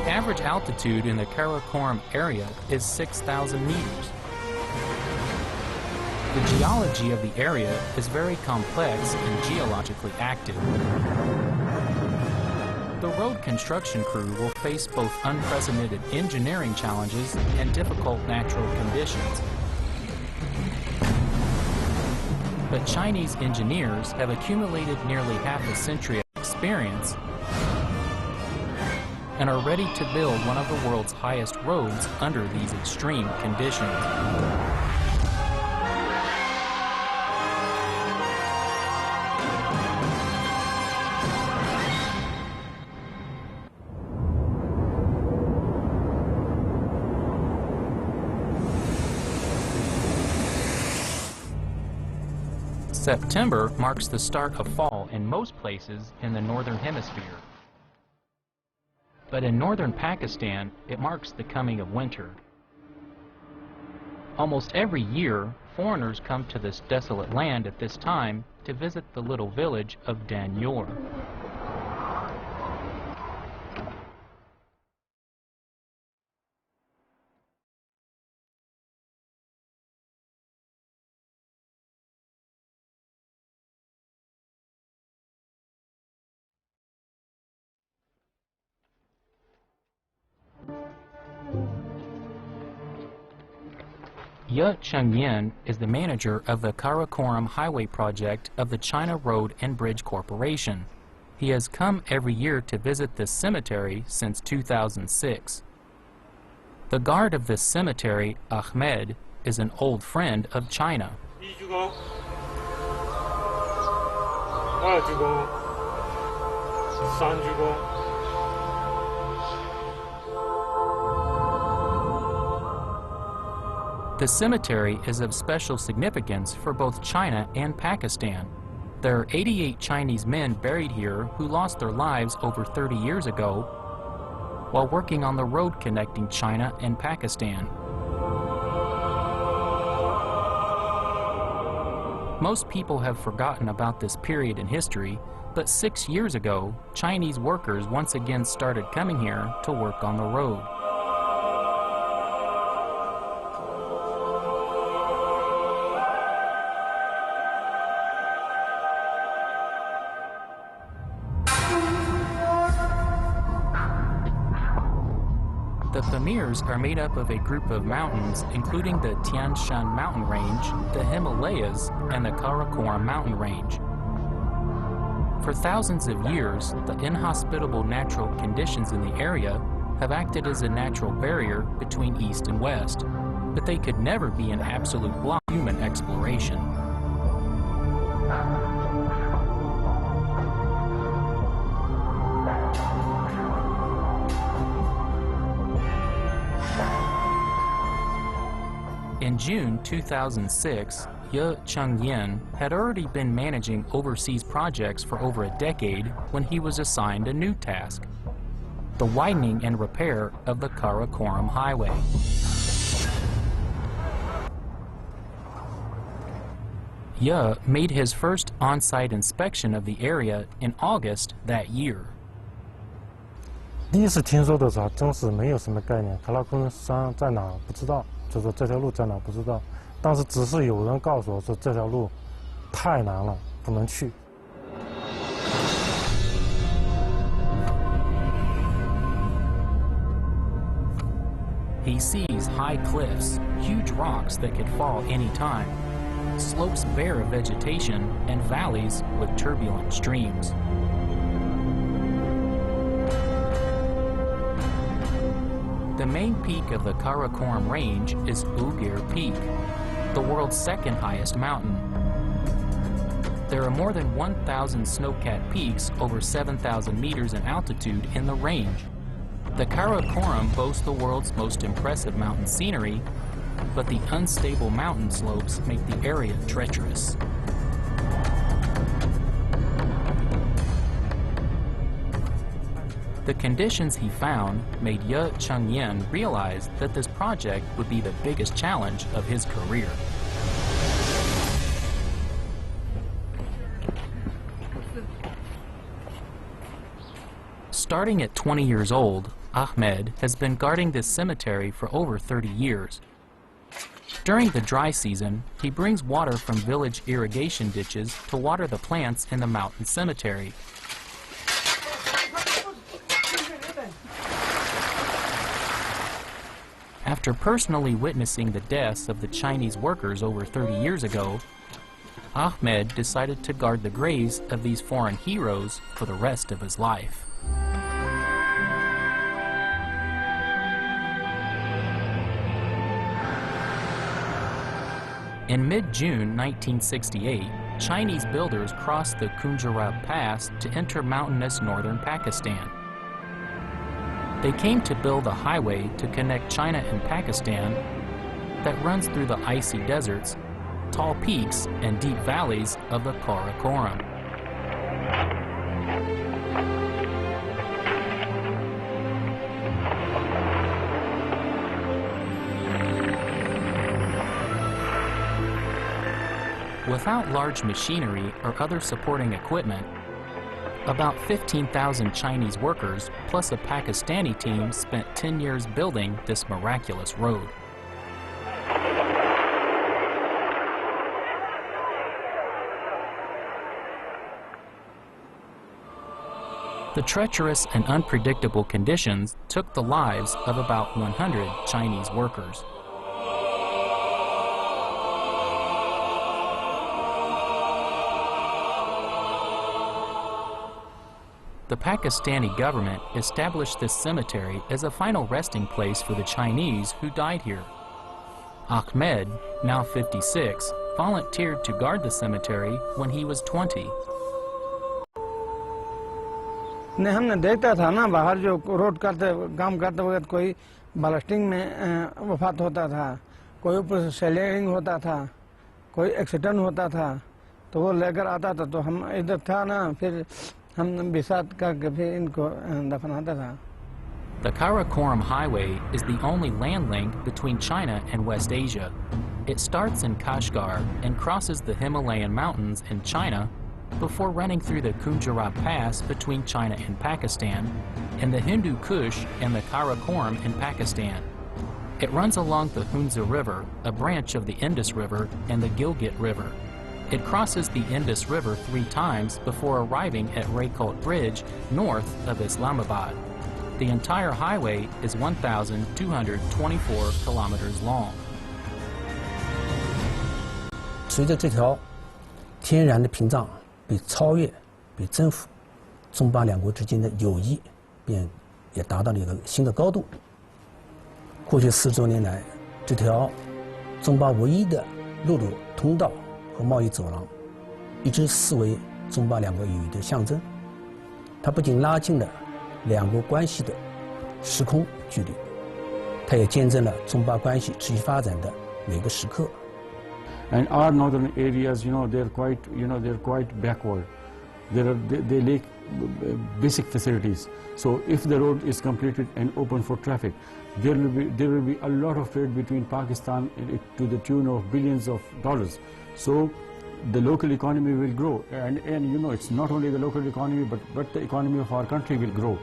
average altitude in the Karakoram area is 6,000 meters. The geology of the area is very complex and geologically active. The road construction crew will face both unprecedented engineering challenges and difficult natural conditions. But Chinese engineers have accumulated nearly half a century of experience and are ready to build one of the world's highest roads under these extreme conditions. September marks the start of fall in most places in the northern hemisphere. But in northern Pakistan, it marks the coming of winter. Almost every year, foreigners come to this desolate land at this time to visit the little village of Dunhuang. Ye Chengyan is the manager of the Karakoram Highway project of the China Road and Bridge Corporation. He has come every year to visit this cemetery since 2006. The guard of this cemetery, Ahmed, is an old friend of China. The cemetery is of special significance for both China and Pakistan. There are 88 Chinese men buried here who lost their lives over 30 years ago while working on the road connecting China and Pakistan. Most people have forgotten about this period in history, but 6 years ago, Chinese workers once again started coming here to work on the road. The Pamirs are made up of a group of mountains, including the Tian Shan mountain range, the Himalayas, and the Karakoram mountain range. For thousands of years, the inhospitable natural conditions in the area have acted as a natural barrier between East and West, but they could never be an absolute block of human exploration. In June 2006, Ye Chengyan had already been managing overseas projects for over a decade when he was assigned a new task: the widening and repair of the Karakoram Highway. Ye made his first on-site inspection of the area in August that year. 第一次听说的时候，真是没有什么概念，卡拉昆山在哪不知道，就说这条路在哪不知道，但是只是有人告诉我说这条路太难了，不能去。He sees high cliffs, huge rocks that could fall any time, slopes bare of vegetation, and valleys with turbulent streams. The main peak of the Karakoram range is Ugir Peak, the world's second highest mountain. There are more than 1,000 snow-capped peaks over 7,000 meters in altitude in the range. The Karakoram boasts the world's most impressive mountain scenery, but the unstable mountain slopes make the area treacherous. The conditions he found made Ye Chengyan realize that this project would be the biggest challenge of his career. Starting at 20 years old, Ahmed has been guarding this cemetery for over 30 years. During the dry season, he brings water from village irrigation ditches to water the plants in the mountain cemetery. After personally witnessing the deaths of the Chinese workers over 30 years ago, Ahmed decided to guard the graves of these foreign heroes for the rest of his life. In mid-June 1968, Chinese builders crossed the Khunjerab Pass to enter mountainous northern Pakistan. They came to build a highway to connect China and Pakistan that runs through the icy deserts, tall peaks, and deep valleys of the Karakoram. Without large machinery or other supporting equipment, about 15,000 Chinese workers plus a Pakistani team spent 10 years building this miraculous road. The treacherous and unpredictable conditions took the lives of about 100 Chinese workers. The Pakistani government established this cemetery as a final resting place for the Chinese who died here. Ahmed, now 56, volunteered to guard the cemetery when he was 20. नहीं हमने देखता था ना बाहर जो road करते काम करते वक्त कोई बालास्टिंग में वफात होता था, कोई ऊपर से सेलिंग होता था, कोई एक्सीडेंट होता था, तो वो लेकर आता था, तो हम इधर था ना, फिर हम बिसात करके फिर इनको दफनाता था. The Karakoram Highway is the only land link between China and West Asia. It starts in Kashgar and crosses the Himalayan mountains in China before running through the Khunjerab Pass between China and Pakistan, and the Hindu Kush and the Karakoram in Pakistan. It runs along the Hunza River, a branch of the Indus River, and the Gilgit River. It crosses the Indus River 3 times before arriving at Raykot Bridge north of Islamabad. The entire highway is 1,224 kilometers long. 随着这条天然的屏障被超越，被征服，中巴两国之间的友谊也达到了一个新的高度。过去40多年来，这条中巴唯一的陆路通道和贸易走廊，一直视为中巴两国友谊的象征。它不仅拉近了两国关系的时空距离，它也见证了中巴关系持续发展的每个时刻。 And our northern areas, they're quite backward. They lack basic facilities. So if the road is completed and open for traffic, there will be a lot of trade between Pakistan to the tune of billions of dollars. So the local economy will grow, and it's not only the local economy, but the economy of our country will grow.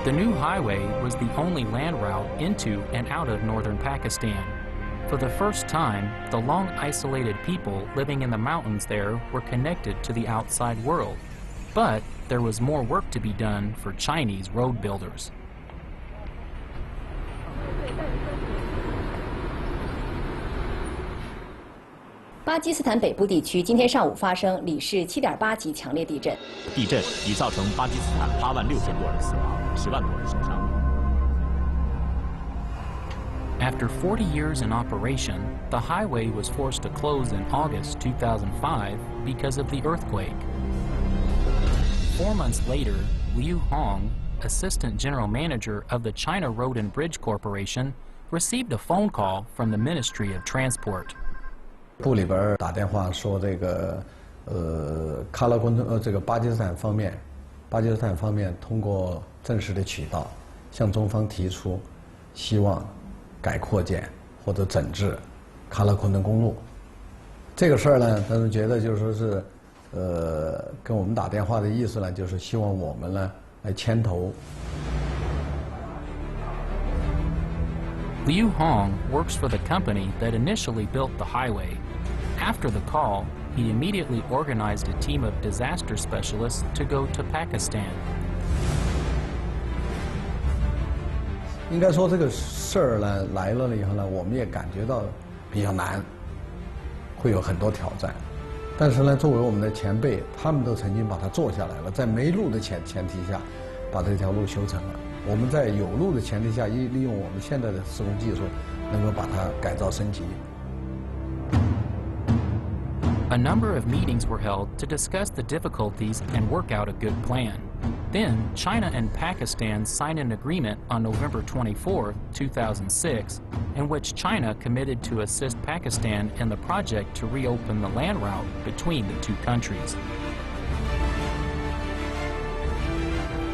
The new highway was the only land route into and out of northern Pakistan. For the first time, the long isolated people living in the mountains there were connected to the outside world. But there was more work to be done for Chinese road builders. 巴基斯坦北部地区今天上午发生里氏7.8级强烈地震。地震已造成巴基斯坦86000多人死亡，10万多人受伤。 After 40 years in operation, the highway was forced to close in August 2005 because of the earthquake. 4 months later, Liu Hong, Assistant General Manager of the China Road and Bridge Corporation, received a phone call from the Ministry of Transport. 部里边打电话说这个这个巴基斯坦方面通过正式的渠道向中方提出希望 改扩建或者整治喀拉昆仑公路，这个事儿呢，他们觉得就是说是，跟我们打电话的意思呢，就是希望我们呢来牵头。Liu Hong works for the company that initially built the highway. After the call, he immediately organized a team of disaster specialists to go to Pakistan. 应该说这个事儿呢来了以后呢，我们也感觉到比较难，会有很多挑战。但是呢，作为我们的前辈，他们都曾经把它做下来了，在没路的前提下，把这条路修成了。我们在有路的前提下，利用我们现在的施工技术，能够把它改造升级。A number of meetings were held to discuss the difficulties and work out a good plan. Then, China and Pakistan signed an agreement on November 24, 2006, in which China committed to assist Pakistan in the project to reopen the land route between the two countries.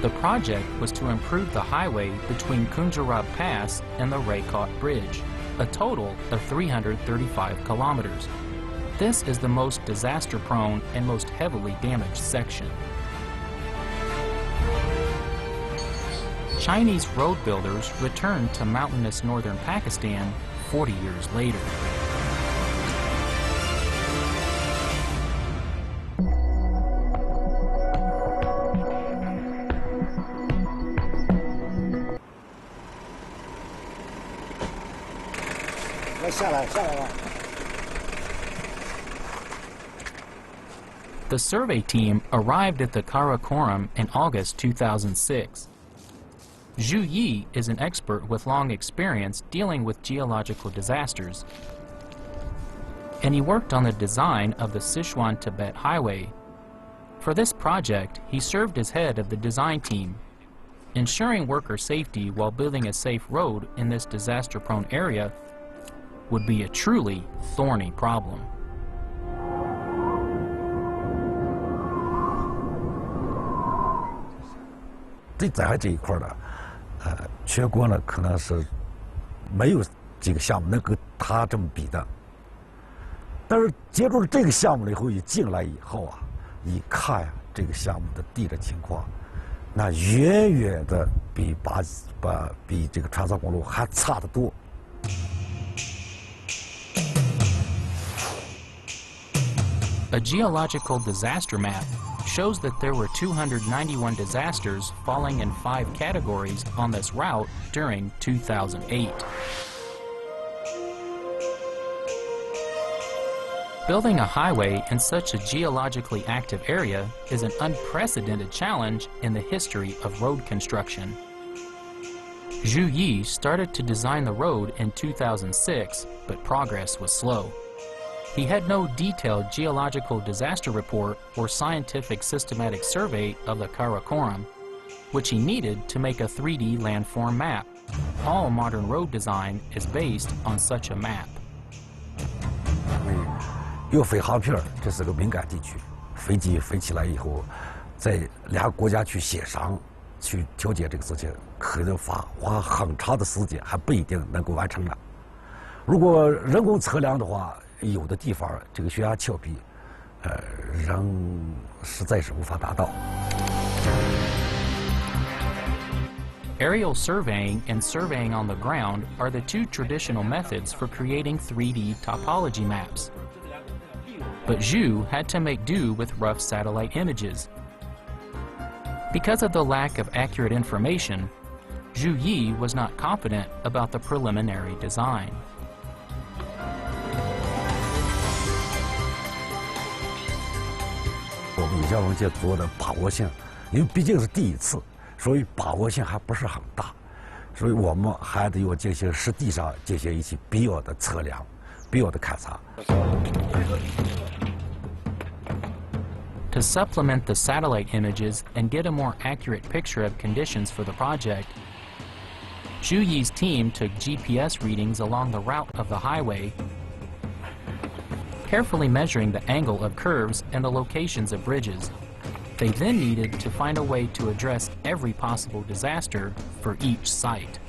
The project was to improve the highway between Kunjarab Pass and the Raykot Bridge, a total of 335 kilometers. This is the most disaster-prone and most heavily damaged section. Chinese road builders returned to mountainous northern Pakistan 40 years later. The survey team arrived at the Karakoram in August 2006. Zhu Yi is an expert with long experience dealing with geological disasters, and he worked on the design of the Sichuan-Tibet Highway. For this project, he served as head of the design team. Ensuring worker safety while building a safe road in this disaster-prone area would be a truly thorny problem. 对灾害这一块呢，全国呢可能是没有几个项目能跟他这么比的。但是接触了这个项目了以后，一进来以后啊，一看呀，这个项目的地质情况，那远远的比这个川藏公路还差得多。A geological disaster map shows that there were 291 disasters falling in 5 categories on this route during 2008. Building a highway in such a geologically active area is an unprecedented challenge in the history of road construction. Zhu Yi started to design the road in 2006, but progress was slow. He had no detailed geological disaster report or scientific systematic survey of the Karakoram, which he needed to make a 3D landform map. All modern road design is based on such a map. 有飞航片，这是个敏感地区，飞机飞起来以后，在两个国家去协商、去调解这个事情，可能花很长的时间，还不一定能够完成了。如果人工测量的话，有的地方这个悬崖峭壁，仍实在是无法达到。Aerial surveying and surveying on the ground are the two traditional methods for creating 3D topology maps. But Zhu had to make do with rough satellite images. Because of the lack of accurate information, Zhu Yi was not confident about the preliminary design. 我们小龙界做的把握性，因为毕竟是第一次，所以把握性还不是很大，所以我们还得要进行实地上进行一些必要的测量、必要的勘察。To supplement the satellite images and get a more accurate picture of conditions for the project, Zhu Yi's team took GPS readings along the route of the highway, carefully measuring the angle of curves and the locations of bridges. They then needed to find a way to address every possible disaster for each site.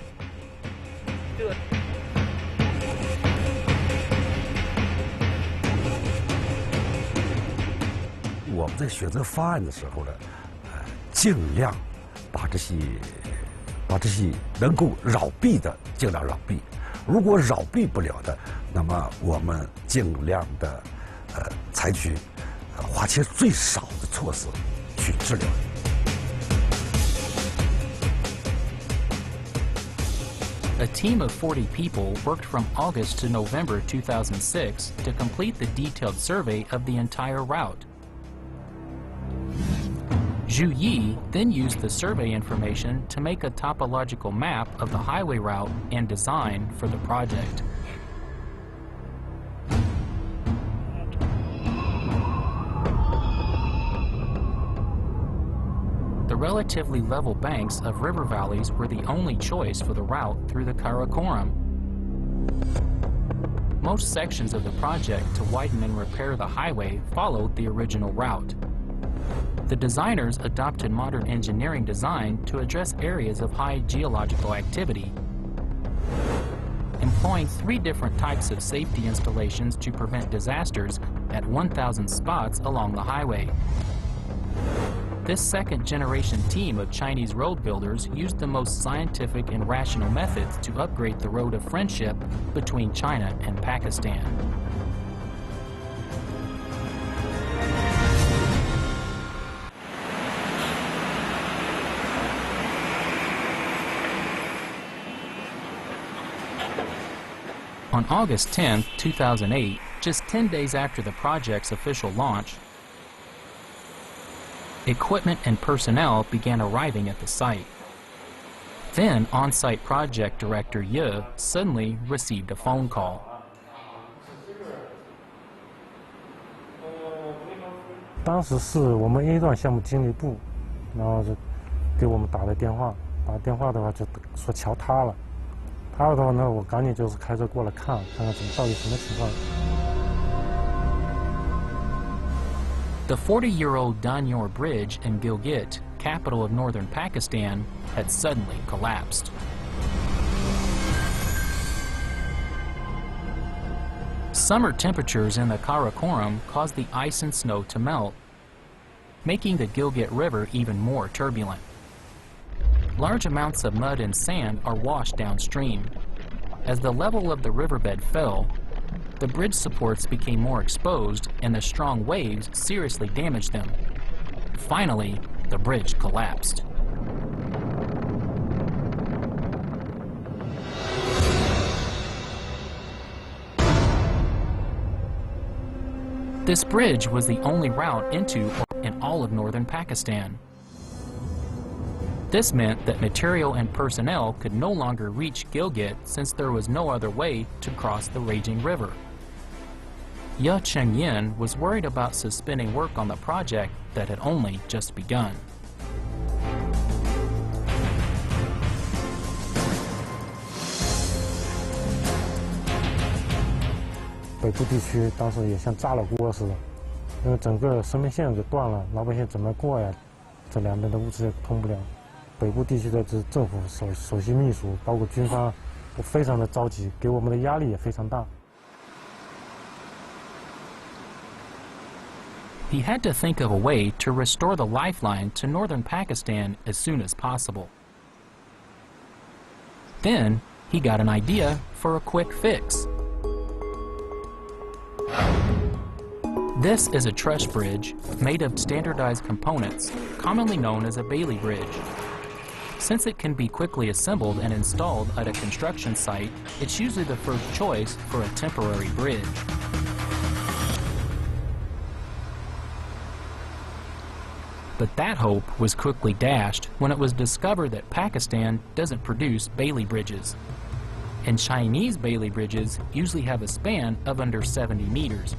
我们在选择方案的时候呢，尽量把这些能够扰避的尽量扰避，如果扰避不了的，那么我们尽量的采取花钱最少的措施去治疗。A team of 40 people worked from August to November 2006 to complete the detailed survey of the entire route. Zhu Yi then used the survey information to make a topological map of the highway route and design for the project. The relatively level banks of river valleys were the only choice for the route through the Karakoram. Most sections of the project to widen and repair the highway followed the original route. The designers adopted modern engineering design to address areas of high geological activity, employing 3 different types of safety installations to prevent disasters at 1,000 spots along the highway. This second-generation team of Chinese road builders used the most scientific and rational methods to upgrade the road of friendship between China and Pakistan. On August 10, 2008, just 10 days after the project's official launch, equipment and personnel began arriving at the site. Then, on-site project director Ye suddenly received a phone call. 当时是我们 A 段项目经理部，然后就给我们打了电话，打电话的话就说桥塌了，塌了的话呢，我赶紧就是开车过来看看到底什么情况。 The 40-year-old Dunhuang Bridge in Gilgit, capital of northern Pakistan, had suddenly collapsed. Summer temperatures in the Karakoram caused the ice and snow to melt, making the Gilgit River even more turbulent. Large amounts of mud and sand are washed downstream. As the level of the riverbed fell, the bridge supports became more exposed and the strong waves seriously damaged them. Finally, the bridge collapsed. This bridge was the only route into or in all of northern Pakistan. This meant that material and personnel could no longer reach Gilgit since there was no other way to cross the raging river. Ye Chengyin was worried about suspending work on the project that had only just begun. 北部地区当时也像炸了锅似的，因为整个生命线给断了，老百姓怎么过呀？这两边的物资也通不了。北部地区的这政府首席秘书，包括军方，都非常的着急，给我们的压力也非常大。 He had to think of a way to restore the lifeline to northern Pakistan as soon as possible. Then, he got an idea for a quick fix. This is a truss bridge made of standardized components, commonly known as a Bailey bridge. Since it can be quickly assembled and installed at a construction site, it's usually the first choice for a temporary bridge. But that hope was quickly dashed when it was discovered that Pakistan doesn't produce Bailey bridges. And Chinese Bailey bridges usually have a span of under 70 meters.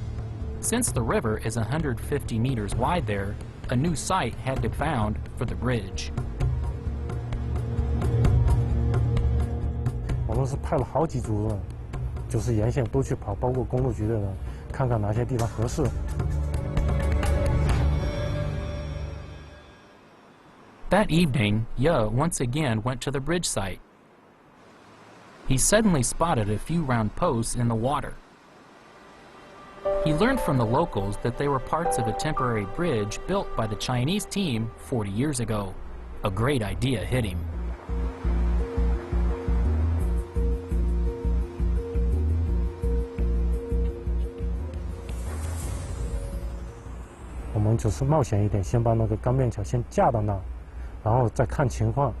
Since the river is 150 meters wide there, a new site had to be found for the bridge. 我们是派了好几组人，就是沿线都去跑，包括公路局的人，看看哪些地方合适。 That evening, Ye once again went to the bridge site. He suddenly spotted a few round posts in the water. He learned from the locals that they were parts of a temporary bridge built by the Chinese team 40 years ago. A great idea hit him. 我们就是冒险一点，先把那个钢便桥先架到那，然后再看情况。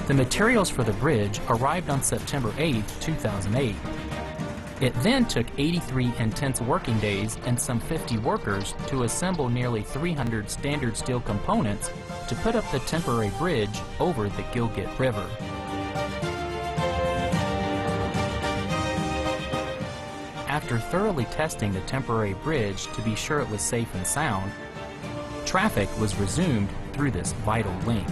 The materials for the bridge arrived on September 8, 2008. It then took 83 intense working days and some 50 workers to assemble nearly 300 standard steel components to put up the temporary bridge over the Gilgit River. After thoroughly testing the temporary bridge to be sure it was safe and sound, traffic was resumed through this vital link.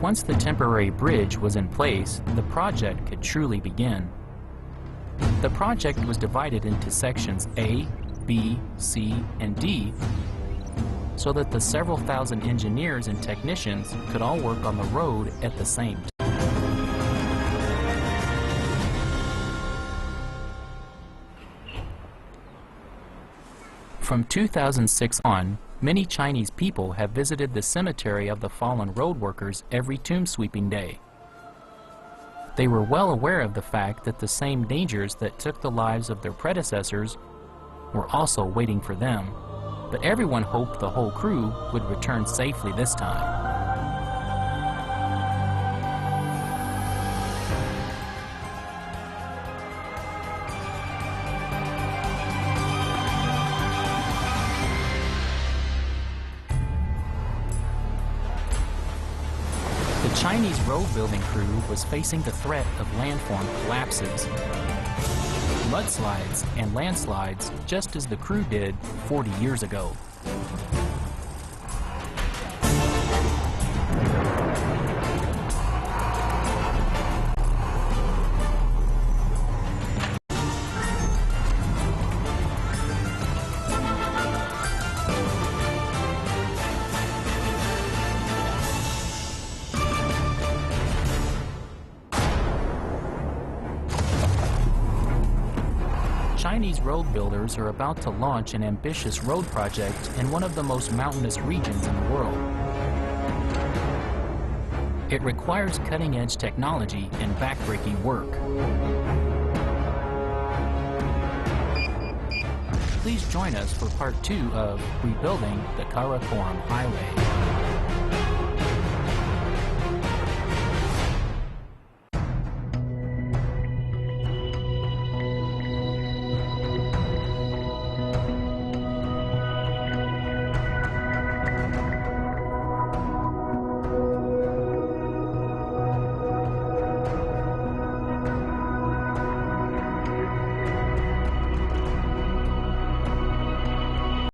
Once the temporary bridge was in place, the project could truly begin. The project was divided into sections A, B, C, and D, so that the several thousand engineers and technicians could all work on the road at the same time. From 2006 on, many Chinese people have visited the cemetery of the fallen road workers every tomb sweeping day. They were well aware of the fact that the same dangers that took the lives of their predecessors were also waiting for them, but everyone hoped the whole crew would return safely this time. The Chinese road building crew was facing the threat of landform collapses, mudslides, and landslides just as the crew did 40 years ago. Chinese road builders are about to launch an ambitious road project in one of the most mountainous regions in the world. It requires cutting-edge technology and backbreaking work. Please join us for part 2 of Rebuilding the Karakoram Highway.